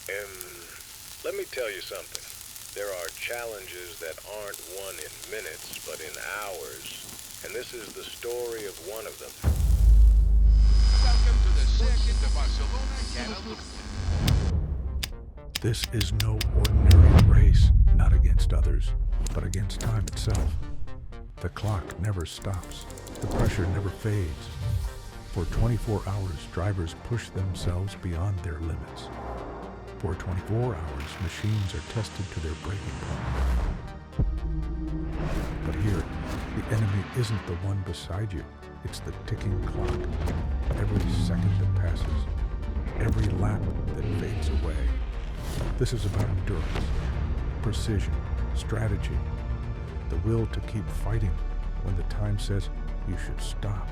Let me tell you something. There are challenges that aren't won in minutes, but in hours. And this is the story of one of them. Welcome to the circuit of Barcelona-Catalunya. This is no ordinary race, not against others, but against time itself. The clock never stops. The pressure never fades. For 24 hours, drivers push themselves beyond their limits. For 24 hours, machines are tested to their breaking point. But here, the enemy isn't the one beside you. It's the ticking clock. Every second that passes, every lap that fades away. This is about endurance, precision, strategy, the will to keep fighting when the time says you should stop.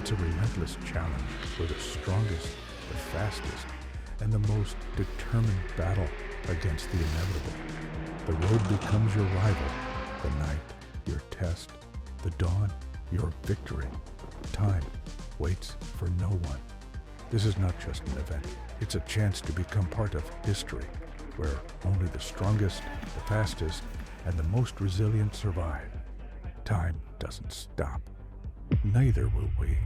It's a relentless challenge for the strongest, the fastest, and the most determined battle against the inevitable. The road becomes your rival, the night, your test, the dawn, your victory. Time waits for no one. This is not just an event. It's a chance to become part of history, where only the strongest, the fastest, and the most resilient survive. Time doesn't stop. Neither will we.